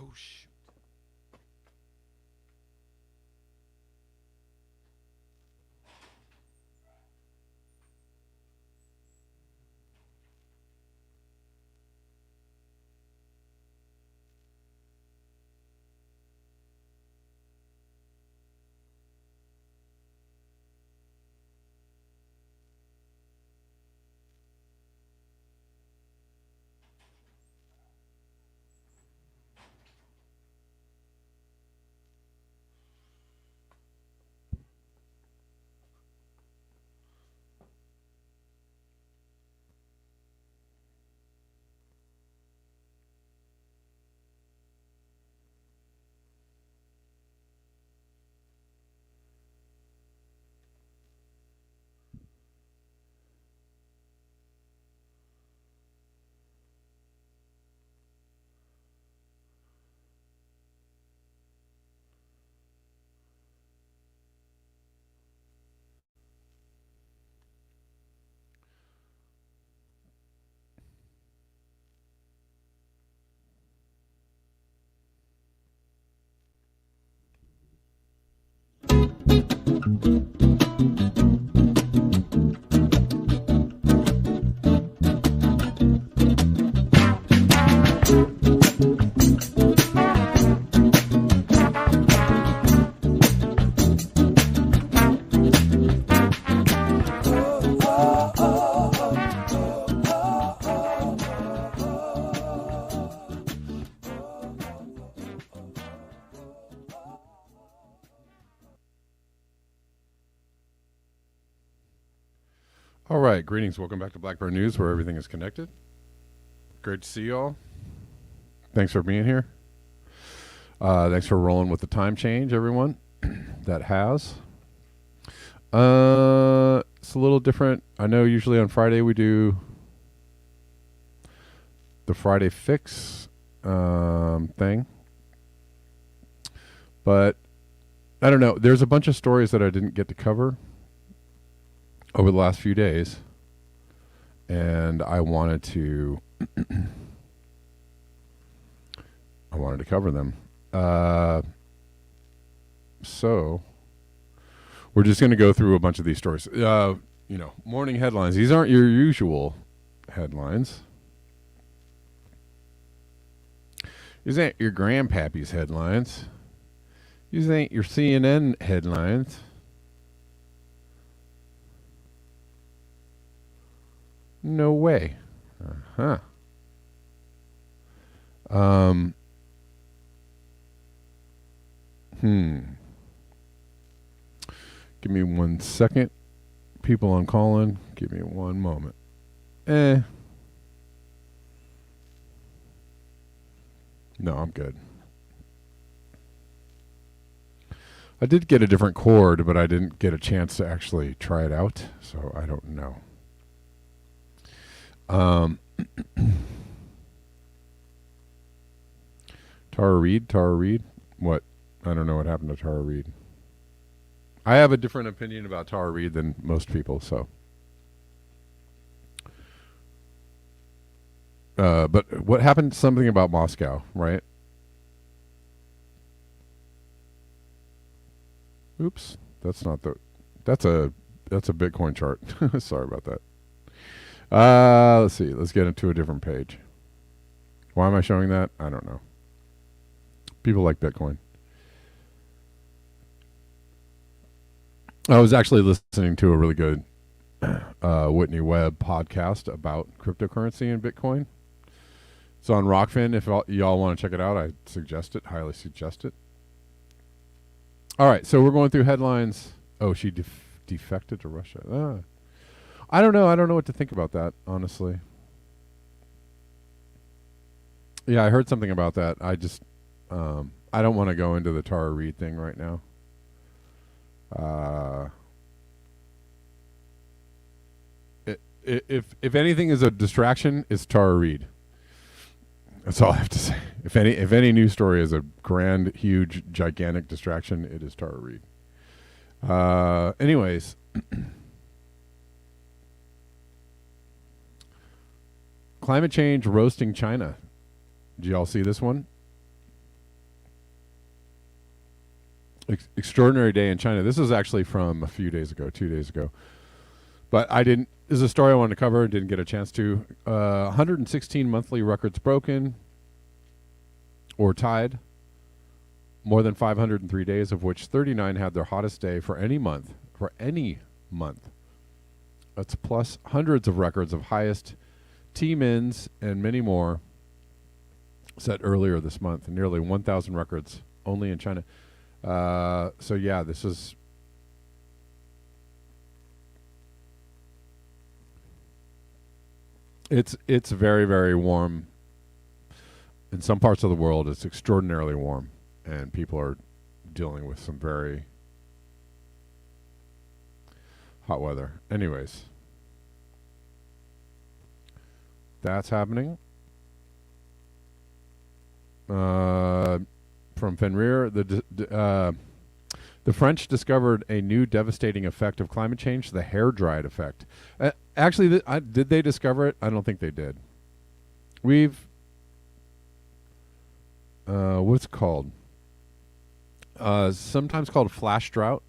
Oh, shoot. All right, greetings. Welcome back to Blackbird News, where everything is connected. Great to see you all. Thanks for being here. Thanks for rolling with the time change, everyone. That has. It's a little different. I know usually on Friday we do the Friday Fix thing. But I don't know. There's a bunch of stories that I didn't get to cover over the last few days, and I wanted to cover them. So we're just going to go through a bunch of these stories. Morning headlines. These aren't your usual headlines. These ain't your grandpappy's headlines. These ain't your CNN headlines. No way. Uh-huh. Give me 1 second. People on call-in, give me one moment. No, I'm good. I did get a different cord, but I didn't get a chance to actually try it out, so I don't know. Tara Reid. What? I don't know what happened to Tara Reid. I have a different opinion about Tara Reid than most people, so. But what happened? Something about Moscow, right? Oops, that's not the. That's a Bitcoin chart. Sorry about that. Let's see. Let's get into a different page. Why am I showing that? I don't know. People like Bitcoin. I was actually listening to a really good Whitney Webb podcast about cryptocurrency and Bitcoin. It's on Rockfin. If y'all want to check it out, I suggest it. Highly suggest it. All right, so we're going through headlines. Oh, she defected to Russia. I don't know. I don't know what to think about that, honestly. Yeah, I heard something about that. I just, I don't want to go into the Tara Reid thing right now. If anything is a distraction, it's Tara Reid. That's all I have to say. If any news story is a grand, huge, gigantic distraction, it is Tara Reid. Anyways. Climate change roasting China. Did y'all see this one? Extraordinary day in China. This is actually from a few days ago, 2 days ago. But I didn't. This is a story I wanted to cover. Didn't get a chance to. 116 monthly records broken or tied. More than 503 days, of which 39 had their hottest day for any month. For any month. That's plus hundreds of records of highest T-mins and many more set earlier this month. Nearly 1,000 records only in China. So yeah, this is. It's very, very warm. In some parts of the world, it's extraordinarily warm, and people are dealing with some very hot weather. Anyways, that's happening. From Fenrir, the French discovered a new devastating effect of climate change, the hair-dried effect. Actually, did they discover it? I don't think they did. We've... what's it called? Sometimes called flash drought.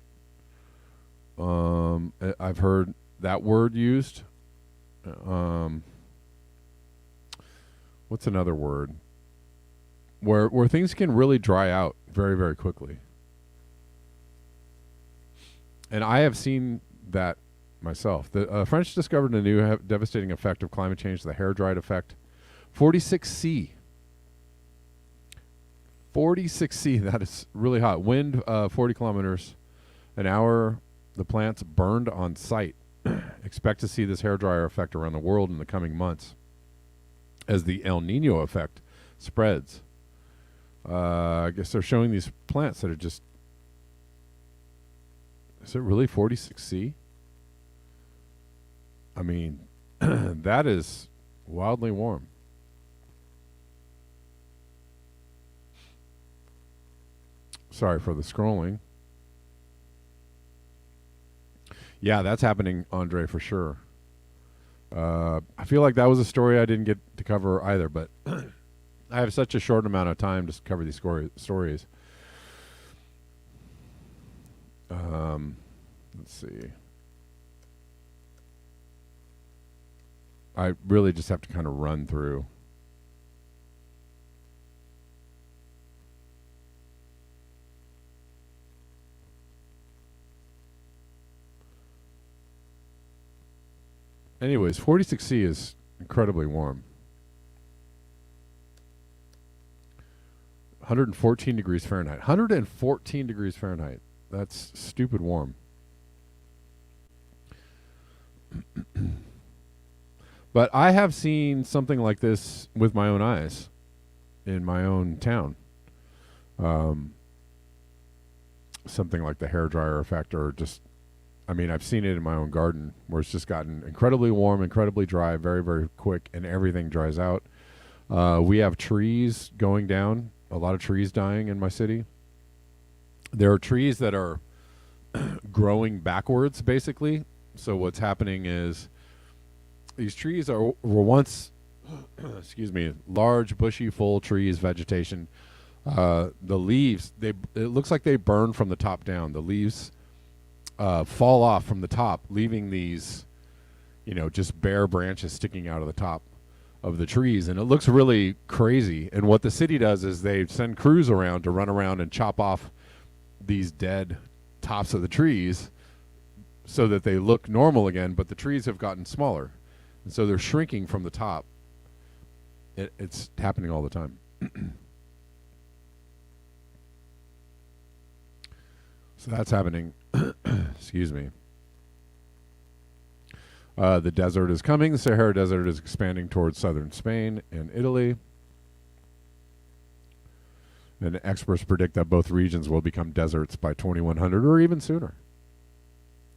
I've heard that word used. What's another word? Where things can really dry out very, very quickly. And I have seen that myself. The French discovered a new devastating effect of climate change, the hair-dried effect. 46C. 46C, that is really hot. Wind 40 kilometers an hour. The plants burned on site. Expect to see this hairdryer effect around the world in the coming months as the El Nino effect spreads. I guess they're showing these plants that are just... Is it really 46C? I mean, that is wildly warm. Sorry for the scrolling. Yeah, that's happening, Andre, for sure. I feel like that was a story I didn't get to cover either, but I have such a short amount of time to cover these stories. Let's see. I really just have to kind of run through. Anyways, 46C is incredibly warm. 114 degrees Fahrenheit. 114 degrees Fahrenheit. That's stupid warm. But I have seen something like this with my own eyes in my own town. Something like the hairdryer effect, or just, I mean, I've seen it in my own garden where it's just gotten incredibly warm, incredibly dry, very, very quick, and everything dries out. We have trees going down, a lot of trees dying in my city. There are trees that are growing backwards, basically. So what's happening is these trees were once, excuse me, large, bushy, full trees, vegetation. The leaves, it looks like they burn from the top down. The leaves fall off from the top, leaving these, just bare branches sticking out of the top of the trees. And it looks really crazy. And what the city does is they send crews around to run around and chop off these dead tops of the trees so that they look normal again, but the trees have gotten smaller. And so they're shrinking from the top. It's happening all the time. So that's happening. Excuse me. The desert is coming. The Sahara Desert is expanding towards southern Spain and Italy. And experts predict that both regions will become deserts by 2100 or even sooner.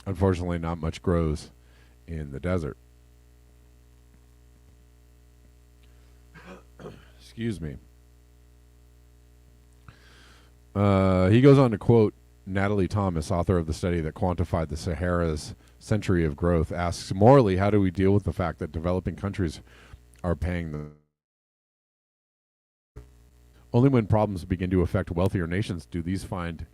Unfortunately, not much grows in the desert. Excuse me. He goes on to quote Natalie Thomas, author of the study that quantified the Sahara's century of growth, asks, morally, how do we deal with the fact that developing countries are paying the... Only when problems begin to affect wealthier nations do these find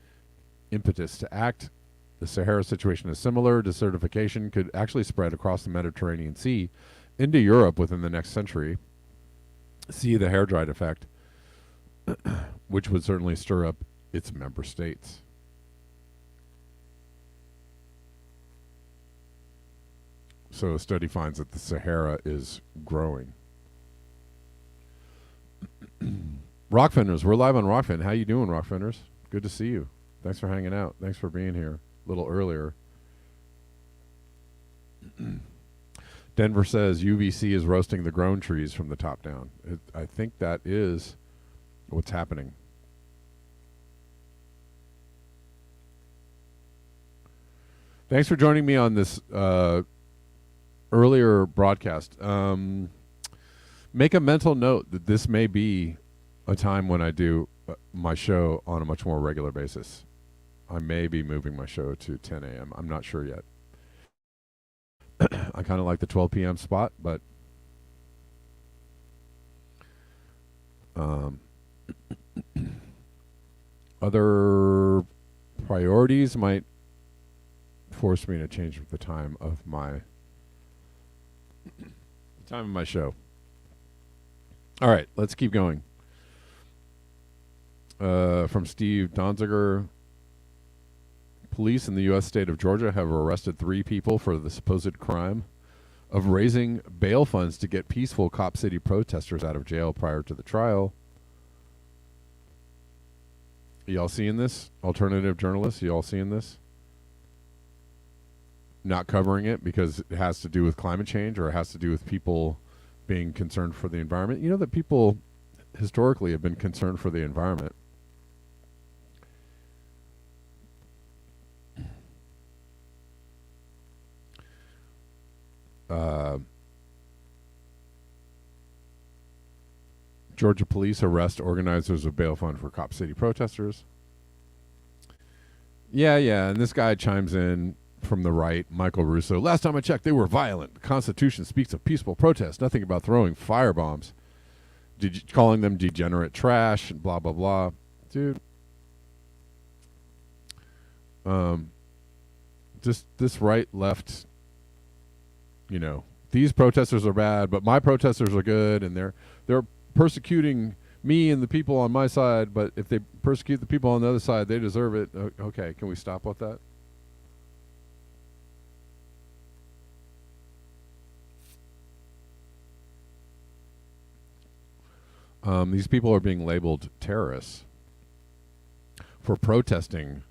impetus to act. The Sahara situation is similar. Desertification could actually spread across the Mediterranean Sea into Europe within the next century. See the hair dried effect, which would certainly stir up its member states. So a study finds that the Sahara is growing. Rockfinders, we're live on Rockfin. How you doing, Rockfinders? Good to see you. Thanks for hanging out. Thanks for being here a little earlier. Denver says UVC is roasting the grown trees from the top down. I think that is what's happening. Thanks for joining me on this earlier broadcast. Make a mental note that this may be a time when I do my show on a much more regular basis. I may be moving my show to 10 a.m. I'm not sure yet. I kind of like the 12 p.m. spot, but other priorities might force me to change the time of my show. All right, let's keep going. From Steve Donziger. Police in the U.S. state of Georgia have arrested 3 people for the supposed crime of raising bail funds to get peaceful Cop City protesters out of jail prior to the trial. Y'all seeing this? Alternative journalists, y'all seeing this? Not covering it because it has to do with climate change or it has to do with people being concerned for the environment. You know that people historically have been concerned for the environment. Georgia police arrest organizers of bail fund for Cop City protesters. Yeah, and this guy chimes in from the right, Michael Russo. Last time I checked, they were violent. The Constitution speaks of peaceful protest, nothing about throwing firebombs. Calling them degenerate trash and blah, blah, blah. Dude. Just this right, left, these protesters are bad, but my protesters are good, and they're persecuting me and the people on my side, but if they persecute the people on the other side, they deserve it. Okay, can we stop with that? These people are being labeled terrorists for protesting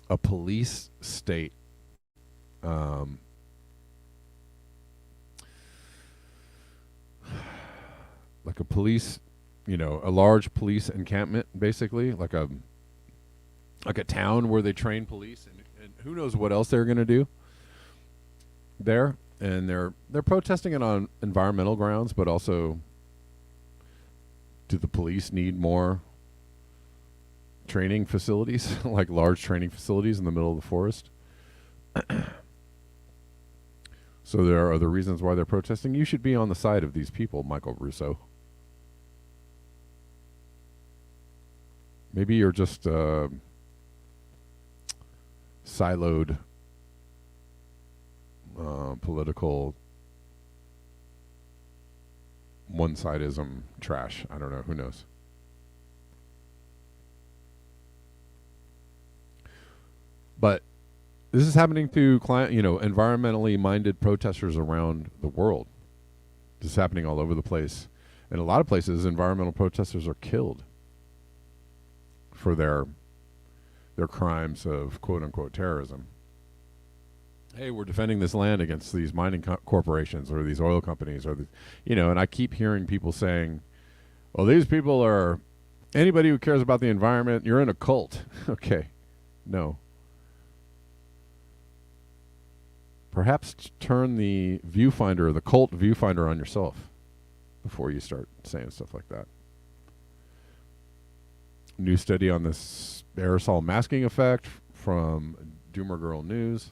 a police state. Like a police, a large police encampment, basically, like a town where they train police, and who knows what else they're going to do there. And they're protesting it on environmental grounds, but also, do the police need more training facilities, like large training facilities in the middle of the forest? So there are other reasons why they're protesting. You should be on the side of these people, Michael Russo. Maybe you're just siloed political one-sidism trash. I don't know. Who knows? But this is happening to environmentally minded protesters around the world. This is happening all over the place. In a lot of places, environmental protesters are killed for their crimes of quote-unquote terrorism. Hey, we're defending this land against these mining corporations or these oil companies, or and I keep hearing people saying, well, these people are, anybody who cares about the environment, you're in a cult. Okay, no. Perhaps turn the viewfinder, the cult viewfinder, on yourself before you start saying stuff like that. New study on this aerosol masking effect from Doomer Girl News.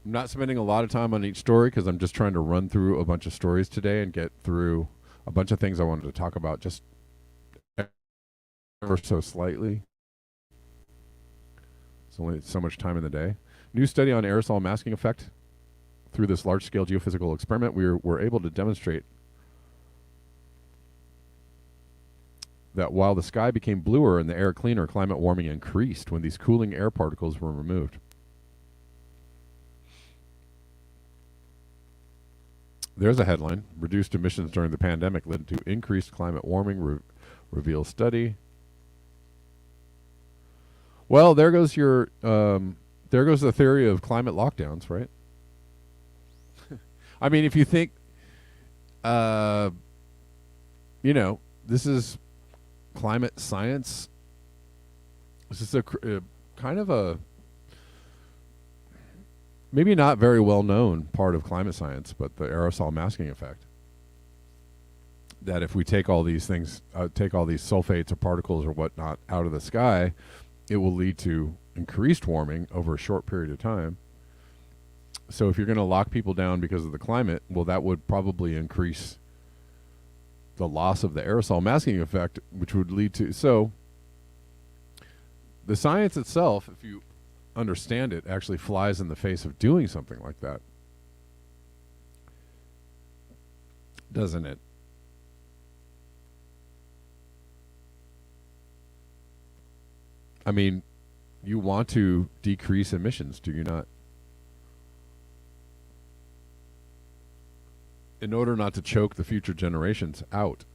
I'm not spending a lot of time on each story because I'm just trying to run through a bunch of stories today and get through a bunch of things I wanted to talk about just ever so slightly. It's only so much time in the day. New study on aerosol masking effect. Through this large-scale geophysical experiment, we were able to demonstrate that while the sky became bluer and the air cleaner, climate warming increased when these cooling air particles were removed. There's a headline. Reduced emissions during the pandemic led to increased climate warming, reveals study. Well, there goes there goes the theory of climate lockdowns, right? I mean, if you think, this is climate science. This is a kind of a maybe not very well known part of climate science, but the aerosol masking effect. That if we take all these things, take all these sulfates or particles or whatnot out of the sky, it will lead to increased warming over a short period of time. So if you're going to lock people down because of the climate, well, that would probably increase the loss of the aerosol masking effect, which would lead to... So the science itself, if you understand it, actually flies in the face of doing something like that. Doesn't it? I mean, you want to decrease emissions, do you not? In order not to choke the future generations out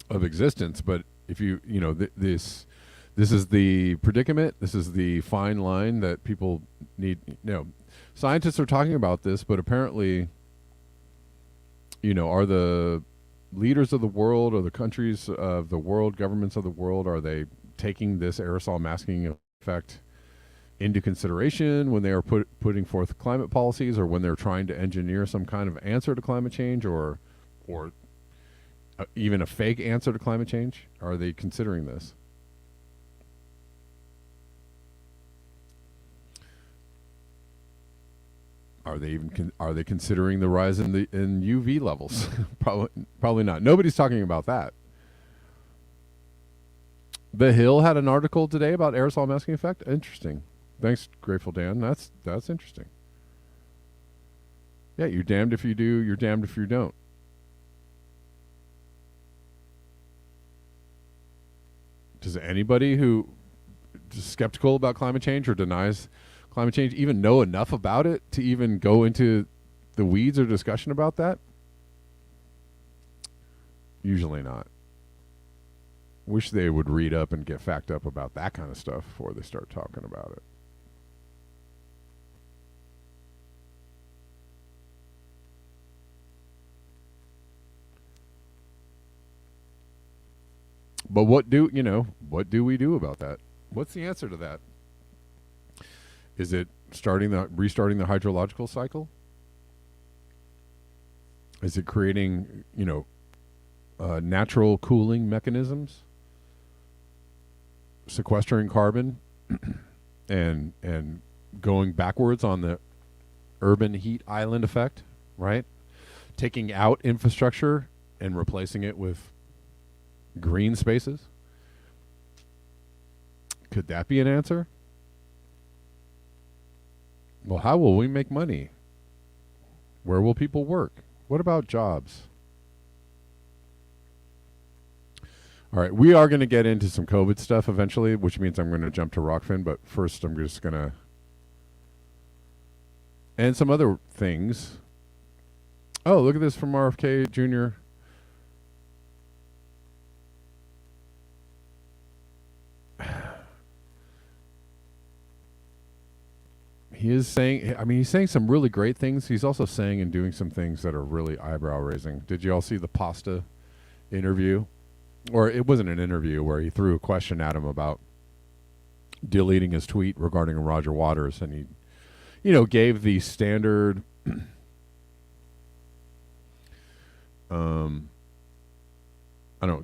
of existence. But if you, this is the predicament. This is the fine line that people need. Scientists are talking about this, but apparently, are the leaders of the world or the countries of the world, governments of the world, are they taking this aerosol masking effect into consideration when they are putting forth climate policies, or when they're trying to engineer some kind of answer to climate change, or even a fake answer to climate change? Are they considering this? Are they considering the rise in UV levels? Probably not. Nobody's talking about that. The Hill had an article today about aerosol masking effect. Interesting. Thanks, Grateful Dan. That's interesting. Yeah, you're damned if you do, you're damned if you don't. Does anybody who is skeptical about climate change or denies climate change even know enough about it to even go into the weeds or discussion about that? Usually not. Wish they would read up and get fact up about that kind of stuff before they start talking about it. But what do we do about that? What's the answer to that? Is it restarting the hydrological cycle? Is it creating, natural cooling mechanisms? Sequestering carbon and going backwards on the urban heat island effect, right? Taking out infrastructure and replacing it with green spaces? Could that be an answer? Well, how will we make money? Where will people work? What about jobs? All right, we are going to get into some COVID stuff eventually, which means I'm going to jump to Rockfin, but first I'm just going to... And some other things. Oh, look at this from RFK Jr. He's saying some really great things. He's also saying and doing some things that are really eyebrow raising. Did you all see the pasta interview? Or it wasn't an interview, where he threw a question at him about deleting his tweet regarding Roger Waters, and he, gave the standard,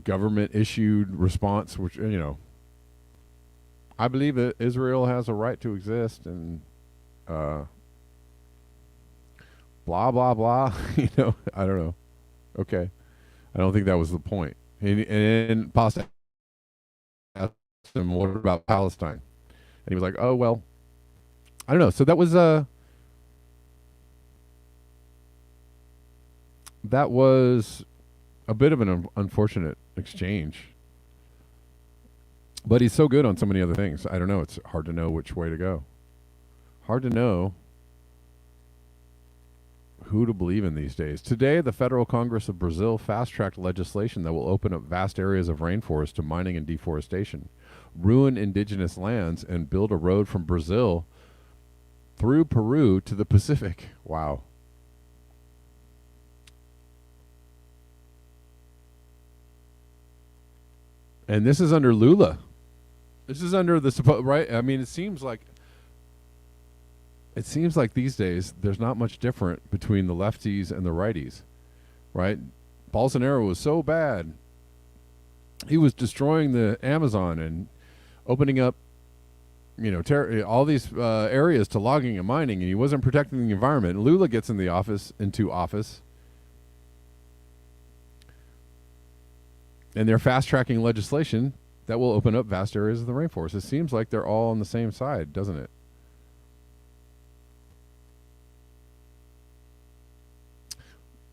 government issued response, which, I believe that Israel has a right to exist, and blah blah blah. I don't know. Okay, I don't think that was the point. And Pasta asked him, "What about Palestine?" And he was like, "Oh well, I don't know." So that was a bit of an unfortunate exchange. But he's so good on so many other things. I don't know. It's hard to know which way to go. Hard to know who to believe in these days. Today, the Federal Congress of Brazil fast-tracked legislation that will open up vast areas of rainforest to mining and deforestation, ruin indigenous lands, and build a road from Brazil through Peru to the Pacific. Wow. And this is under Lula. This is under the right. I mean, it seems like these days there's not much different between the lefties and the righties, right? Bolsonaro was so bad. He was destroying the Amazon and opening up, all these areas to logging and mining, and he wasn't protecting the environment. And Lula gets into office, and they're fast tracking legislation that will open up vast areas of the rainforest. It seems like they're all on the same side, doesn't it?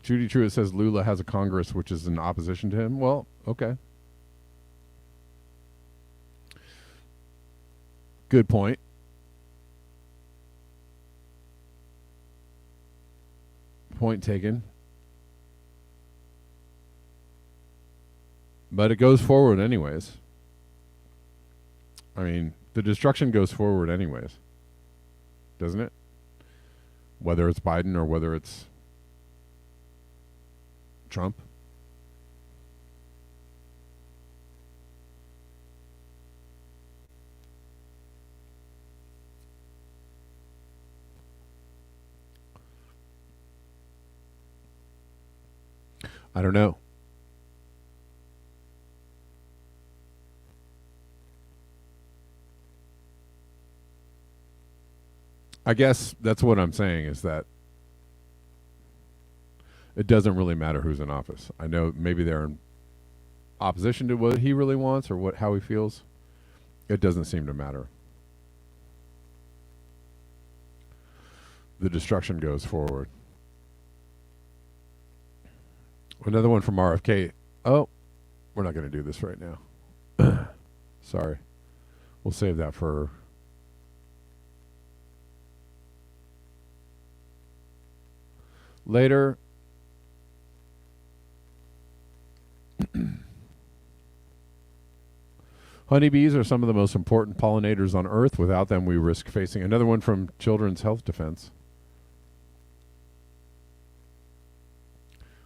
Judy Truitt says Lula has a Congress which is in opposition to him. Well, okay. Good point. Point taken. But it goes forward anyways. I mean, the destruction goes forward anyways. Doesn't it? Whether it's Biden or whether it's Trump. I don't know. I guess that's what I'm saying is that it doesn't really matter who's in office. I know maybe they're in opposition to what he really wants or how he feels. It doesn't seem to matter. The destruction goes forward. Another one from RFK. Oh, we're not going to do this right now. Sorry. We'll save that for later. Honeybees are some of the most important pollinators on Earth. Without them, we risk facing another one from Children's Health Defense.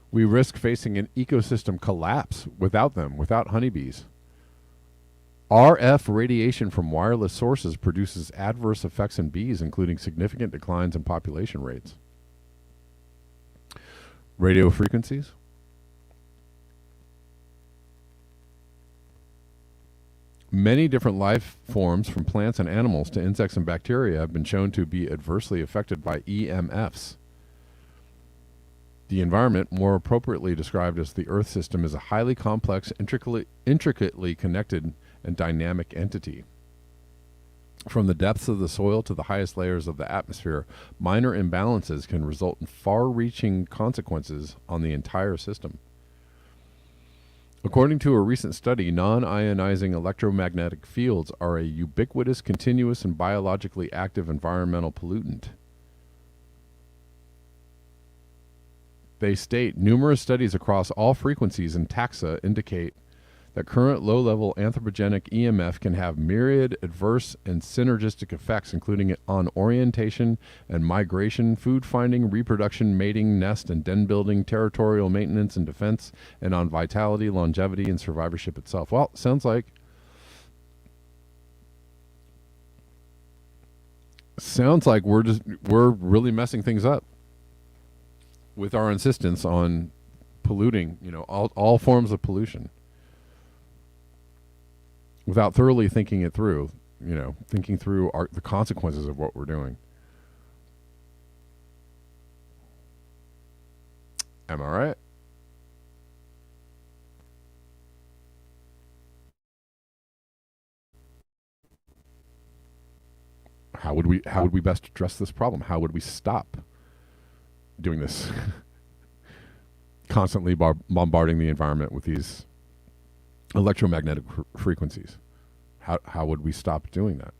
We risk facing an ecosystem collapse without them, without honeybees. RF radiation from wireless sources produces adverse effects in bees, including significant declines in population rates. Radio frequencies. Many different life forms, from plants and animals to insects and bacteria, have been shown to be adversely affected by EMFs. The environment, more appropriately described as the Earth system, is a highly complex, intricately connected, and dynamic entity. From the depths of the soil to the highest layers of the atmosphere, minor imbalances can result in far-reaching consequences on the entire system. According to a recent study, non-ionizing electromagnetic fields are a ubiquitous, continuous, and biologically active environmental pollutant. They state numerous studies across all frequencies and taxa indicate that current low-level anthropogenic EMF can have myriad adverse and synergistic effects, including on orientation and migration, food finding, reproduction, mating, nest and den building, territorial maintenance and defense, and on vitality, longevity, and survivorship itself. Well, sounds like we're really messing things up with our insistence on polluting, all forms of pollution, without thoroughly thinking it through, thinking through the consequences of what we're doing. Am I right? how would we best address this problem? How would we stop doing this? Constantly bombarding the environment with these electromagnetic frequencies. How would we stop doing that?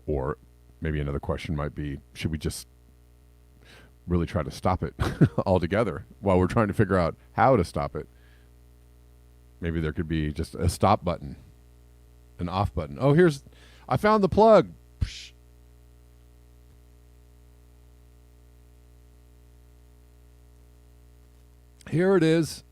Or maybe another question might be, should we just really try to stop it altogether while we're trying to figure out how to stop it? Maybe there could be just a stop button, an off button. Oh, I found the plug. Psh. Here it is.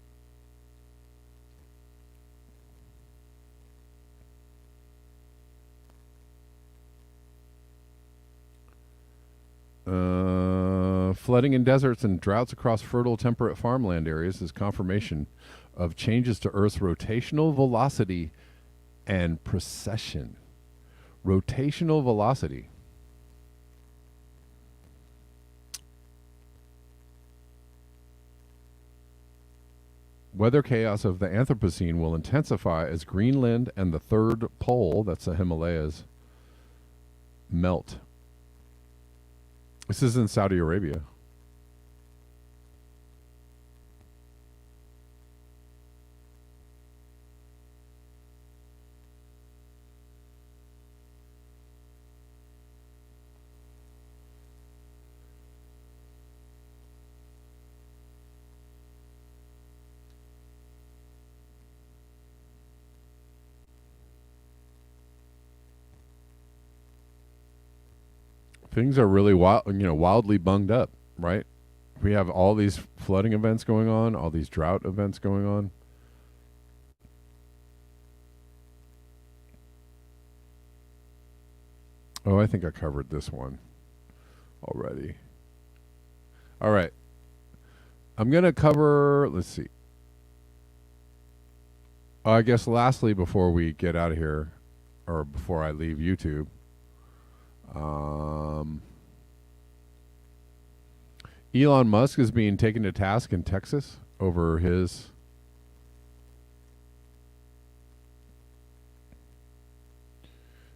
Flooding in deserts and droughts across fertile temperate farmland areas is confirmation of changes to Earth's rotational velocity and precession. Rotational velocity. Weather chaos of the Anthropocene will intensify as Greenland and the third pole, that's the Himalayas, melt. This is in Saudi Arabia. Things are really wildly bunged up, right? We have all these flooding events going on, all these drought events going on. Oh, I think I covered this one already. All right. I'm going to cover, let's see. I guess lastly, before we get out of here, or before I leave YouTube, Elon Musk is being taken to task in Texas over his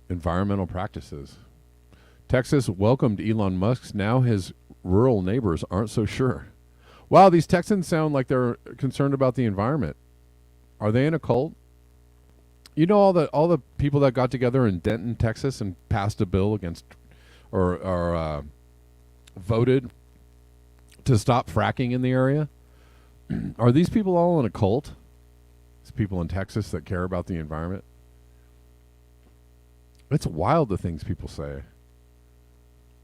environmental practices. Texas welcomed Elon Musk. Now his rural neighbors aren't so sure. Wow, these Texans sound like they're concerned about the environment. Are they in a cult? You know, all the people that got together in Denton, Texas, and passed a bill against, or voted to stop fracking in the area. Are these people all in a cult? These people in Texas that care about the environment. It's wild the things people say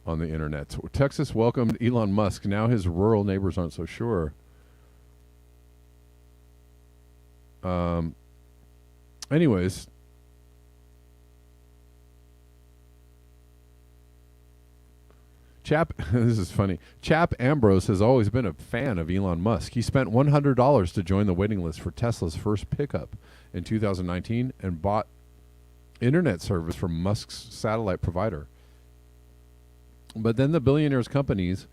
on the internet. So Texas welcomed Elon Musk. Now his rural neighbors aren't so sure. Anyways, this is funny. Chap Ambrose has always been a fan of Elon Musk. He spent $100 to join the waiting list for Tesla's first pickup in 2019 and bought internet service from Musk's satellite provider. But then the billionaire's companies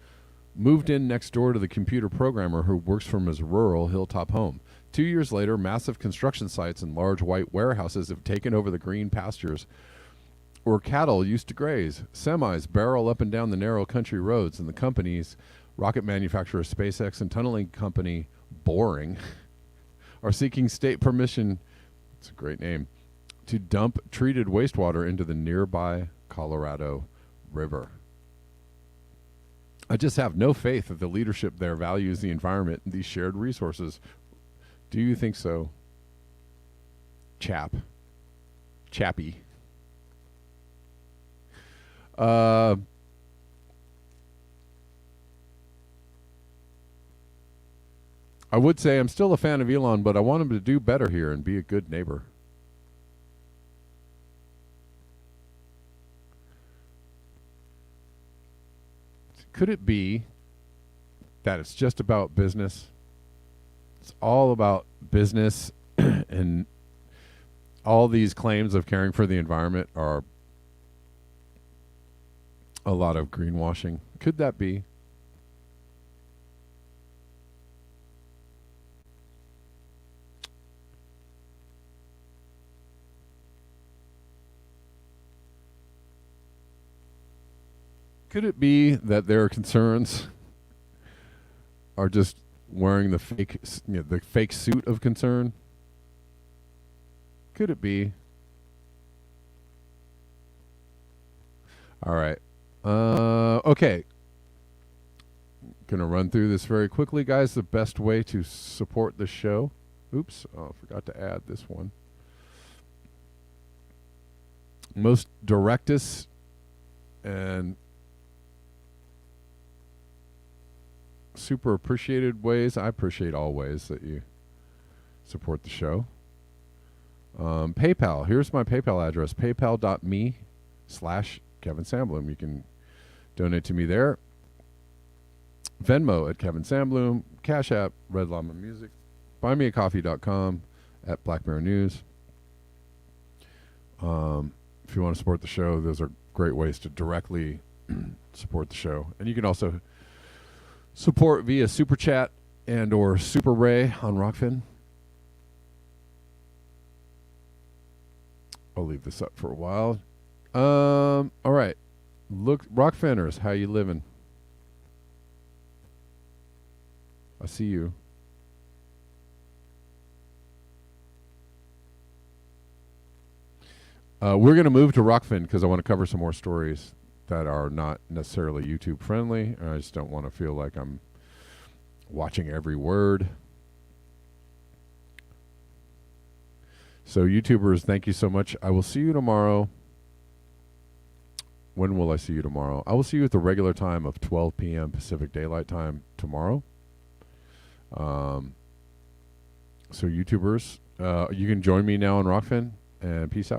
moved in next door to the computer programmer who works from his rural hilltop home. 2 years later, massive construction sites and large white warehouses have taken over the green pastures where cattle used to graze. Semis barrel up and down the narrow country roads, and the companies, rocket manufacturer SpaceX and tunneling company Boring, are seeking state permission, it's a great name, to dump treated wastewater into the nearby Colorado River. I just have no faith that the leadership there values the environment and these shared resources. Do you think so, Chappie? I would say I'm still a fan of Elon, but I want him to do better here and be a good neighbor. Could it be that it's just about business? It's all about business and all these claims of caring for the environment are a lot of greenwashing. Could that be? Could it be that their concerns are just wearing the fake suit of concern? Could it be? All right. Okay. Gonna run through this very quickly, guys. The best way to support the show. Oops. Oh, forgot to add this one. Most directest and super appreciated ways. I appreciate all ways that you support the show. PayPal. Here's my PayPal address. PayPal.me/Kevin Sandblum. You can donate to me there. Venmo at Kevin Sandblum. Cash App, Red Llama Music. BuyMeACoffee.com at Black Mirror News. If you want to support the show, those are great ways to directly support the show. And you can also support via Super Chat and or Super Ray on Rockfin. I'll leave this up for a while. All right. Look, Rockfinners, how you living? I see you. We're going to move to Rockfin because I want to cover some more stories that are not necessarily YouTube friendly. I just don't want to feel like I'm watching every word. So YouTubers, thank you so much. I will see you tomorrow. When will I see you tomorrow? I will see you at the regular time of 12 p.m. Pacific Daylight Time tomorrow. So YouTubers, you can join me now on Rockfin, and peace out.